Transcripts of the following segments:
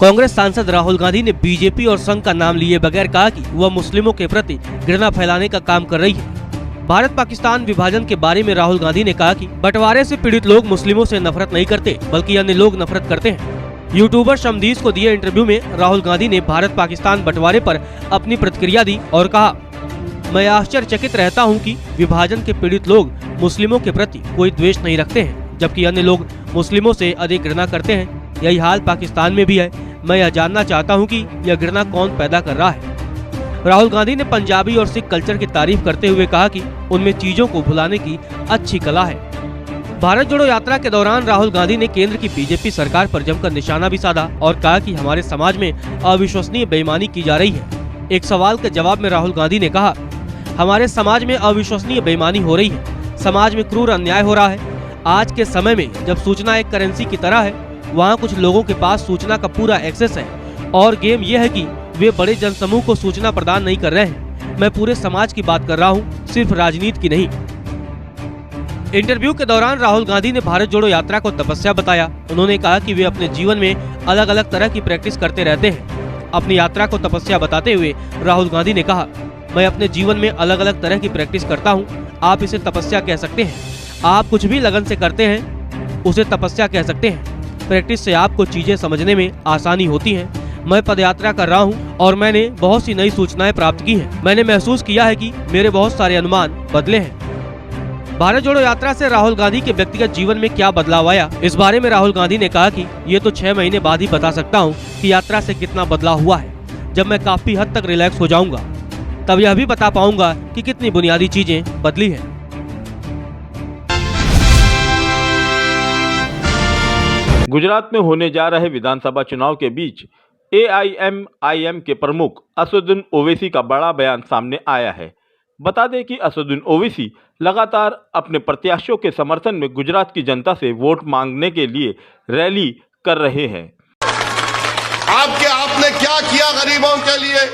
कांग्रेस सांसद राहुल गांधी ने बीजेपी और संघ का नाम लिए बगैर कहा कि वह मुस्लिमों के प्रति घृणा फैलाने का काम कर रही है। भारत पाकिस्तान विभाजन के बारे में राहुल गांधी ने कहा कि बंटवारे से पीड़ित लोग मुस्लिमों से नफरत नहीं करते, बल्कि अन्य लोग नफरत करते हैं। यूट्यूबर शमदीस को दिए इंटरव्यू में राहुल गांधी ने भारत पाकिस्तान बंटवारे पर अपनी प्रतिक्रिया दी और कहा, मैं आश्चर्यचकित रहता हूं कि विभाजन के पीड़ित लोग मुस्लिमों के प्रति कोई द्वेष नहीं रखते हैं, जबकि अन्य लोग मुस्लिमों से अधिक घृणा करते हैं। यही हाल पाकिस्तान में भी है। मैं यह जानना चाहता हूं कि यह घृणा कौन पैदा कर रहा है। राहुल गांधी ने पंजाबी और सिख कल्चर की तारीफ करते हुए कहा कि उनमें चीजों को भुलाने की अच्छी कला है। भारत जोड़ो यात्रा के दौरान राहुल गांधी ने केंद्र की बीजेपी सरकार पर जमकर निशाना भी साधा और कहा कि हमारे समाज में अविश्वसनीय बेईमानी की जा रही है। एक सवाल के जवाब में राहुल गांधी ने कहा, हमारे समाज में अविश्वसनीय बेईमानी हो रही है, समाज में क्रूर अन्याय हो रहा है। आज के समय में जब सूचना एक करेंसी की तरह है, वहाँ कुछ लोगों के पास सूचना का पूरा एक्सेस है और गेम यह है कि वे बड़े जनसमूह को सूचना प्रदान नहीं कर रहे हैं। मैं पूरे समाज की बात कर रहा हूँ, सिर्फ राजनीति की नहीं। इंटरव्यू के दौरान राहुल गांधी ने भारत जोड़ो यात्रा को तपस्या बताया। उन्होंने कहा कि वे अपने जीवन में अलग अलग तरह की प्रैक्टिस करते रहते हैं। अपनी यात्रा को तपस्या बताते हुए राहुल गांधी ने कहा, मैं अपने जीवन में अलग अलग तरह की प्रैक्टिस करता हूँ। आप इसे तपस्या कह सकते हैं। आप कुछ भी लगन से करते हैं उसे तपस्या कह सकते हैं। प्रैक्टिस से आपको चीजें समझने में आसानी होती है। मैं पदयात्रा कर रहा हूं और मैंने बहुत सी नई सूचनाएं प्राप्त की हैं। मैंने महसूस किया है कि मेरे बहुत सारे अनुमान बदले हैं। भारत जोड़ो यात्रा से राहुल गांधी के व्यक्तिगत जीवन में क्या बदलाव आया, इस बारे में राहुल गांधी ने कहा कि ये तो 6 महीने बाद ही बता सकता हूँ कि यात्रा से कितना बदलाव हुआ है। जब मैं काफी हद तक रिलैक्स हो जाऊंगा तब यह भी बता पाऊंगा कि कितनी बुनियादी चीजें बदली है। गुजरात में होने जा रहे विधानसभा चुनाव के बीच AIMIM के प्रमुख असदुद्दीन ओवैसी का बड़ा बयान सामने आया है। बता दें कि असदुद्दीन ओवैसी लगातार अपने प्रत्याशियों के समर्थन में गुजरात की जनता से वोट मांगने के लिए रैली कर रहे हैं। आपने क्या किया गरीबों के लिए?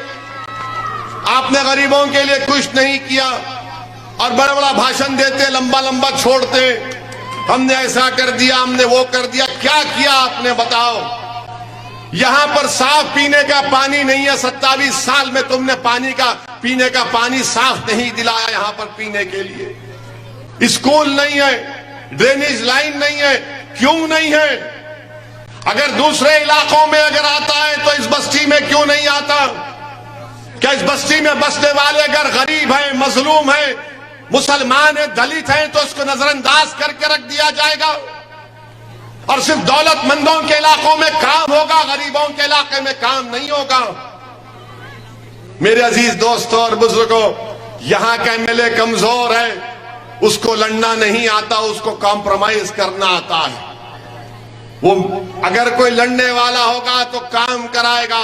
आपने गरीबों के लिए कुछ नहीं किया और बड़ा बड़ा भाषण देते, लंबा लंबा छोड़ते, हमने ऐसा कर दिया, हमने वो कर दिया। क्या किया आपने बताओ? यहां पर साफ पीने का पानी नहीं है। 27 साल में तुमने पीने का पानी साफ नहीं दिलाया यहां पर पीने के लिए। स्कूल नहीं है, ड्रेनेज लाइन नहीं है। क्यों नहीं है? अगर दूसरे इलाकों में अगर आता है तो इस बस्ती में क्यों नहीं आता? क्या इस बस्ती में बसने वाले अगर गरीब है, मजलूम है, मुसलमान है, दलित है, तो उसको नजरअंदाज करके रख दिया जाएगा और सिर्फ दौलतमंदों के इलाकों में काम होगा, गरीबों के इलाके में काम नहीं होगा? मेरे अजीज दोस्तों और बुजुर्गों, यहां का एमएलए कमजोर है, उसको लड़ना नहीं आता, उसको कॉम्प्रोमाइज करना आता है। वो अगर कोई लड़ने वाला होगा तो काम कराएगा,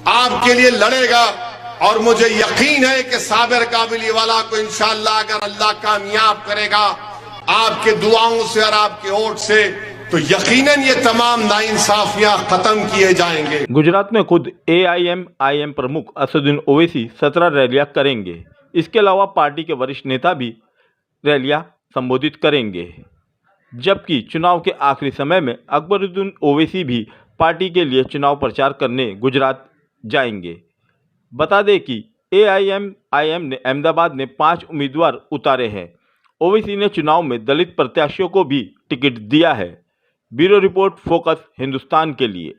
आपके लिए लड़ेगा। और मुझे यकीन है कि साबिर काबिलीवाला को इंशाअल्लाह अगर अल्लाह कामयाब करेगा आपके दुआओं से और आपके वोट से, तो यकीनन ये तमाम नाइंसाफियां खत्म किए जाएंगे। गुजरात में खुद AIMIM प्रमुख असदुद्दीन ओवैसी 17 रैलियां करेंगे। इसके अलावा पार्टी के वरिष्ठ नेता भी रैलियां संबोधित करेंगे। जबकि चुनाव के आखिरी समय में अकबरुद्दीन ओवैसी भी पार्टी के लिए चुनाव प्रचार करने गुजरात जाएंगे। बता दें कि AIMIM ने अहमदाबाद में 5 उम्मीदवार उतारे हैं। ओवैसी ने चुनाव में दलित प्रत्याशियों को भी टिकट दिया है। ब्यूरो रिपोर्ट, फोकस हिंदुस्तान के लिए।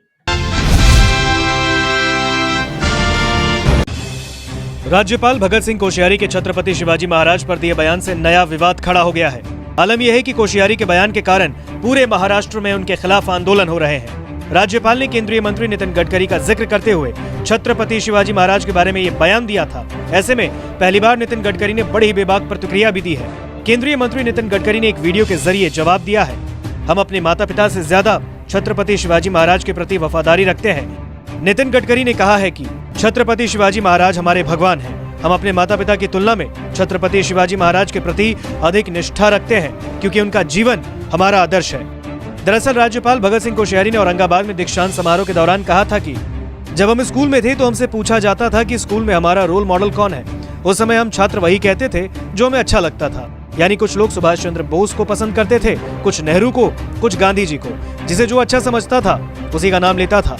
राज्यपाल भगत सिंह कोश्यारी के छत्रपति शिवाजी महाराज पर दिए बयान से नया विवाद खड़ा हो गया है। आलम यह है कि कोश्यारी के बयान के कारण पूरे महाराष्ट्र में उनके खिलाफ आंदोलन हो रहे हैं। राज्यपाल ने केंद्रीय मंत्री नितिन गडकरी का जिक्र करते हुए छत्रपति शिवाजी महाराज के बारे में ये बयान दिया था। ऐसे में पहली बार नितिन गडकरी ने बड़ी बेबाक प्रतिक्रिया भी दी है। केंद्रीय मंत्री नितिन गडकरी ने एक वीडियो के जरिए जवाब दिया है, हम अपने माता पिता से ज्यादा छत्रपति शिवाजी महाराज के प्रति वफादारी रखते हैं। नितिन गडकरी ने कहा है कि छत्रपति शिवाजी महाराज हमारे भगवान हैं। हम अपने माता पिता की तुलना में छत्रपति शिवाजी महाराज के प्रति अधिक निष्ठा रखते हैं क्योंकि उनका जीवन हमारा आदर्श है। दरअसल राज्यपाल भगत सिंह कोश्यारी ने औरंगाबाद में दीक्षांत समारोह के दौरान कहा था कि जब हम स्कूल में थे तो हमसे पूछा जाता था कि स्कूल में हमारा रोल मॉडल कौन है। उस समय हम छात्र वही कहते थे जो हमें अच्छा लगता था। यानी कुछ लोग सुभाष चंद्र बोस को पसंद करते थे, कुछ नेहरू को, कुछ गांधी जी को। जिसे जो अच्छा समझता था उसी का नाम लेता था।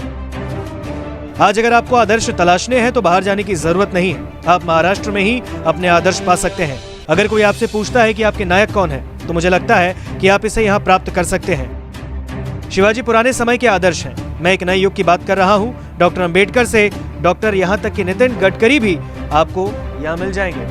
आज अगर आपको आदर्श तलाशने हैं तो बाहर जाने की जरूरत नहीं है, आप महाराष्ट्र में ही अपने आदर्श पा सकते हैं। अगर कोई आपसे पूछता है कि आपके नायक कौन है, तो मुझे लगता है कि आप इसे यहाँ प्राप्त कर सकते हैं। शिवाजी पुराने समय के आदर्श हैं। मैं एक नए युग की बात कर रहा हूँ। डॉक्टर अंबेडकर से डॉक्टर यहाँ तक कि नितिन गडकरी भी आपको यहाँ मिल जाएंगे।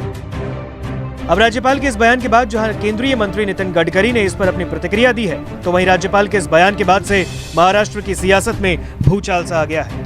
अब राज्यपाल के इस बयान के बाद जहां केंद्रीय मंत्री नितिन गडकरी ने इस पर अपनी प्रतिक्रिया दी है, तो वहीं राज्यपाल के इस बयान के बाद से महाराष्ट्र की सियासत में भूचाल सा आ गया है।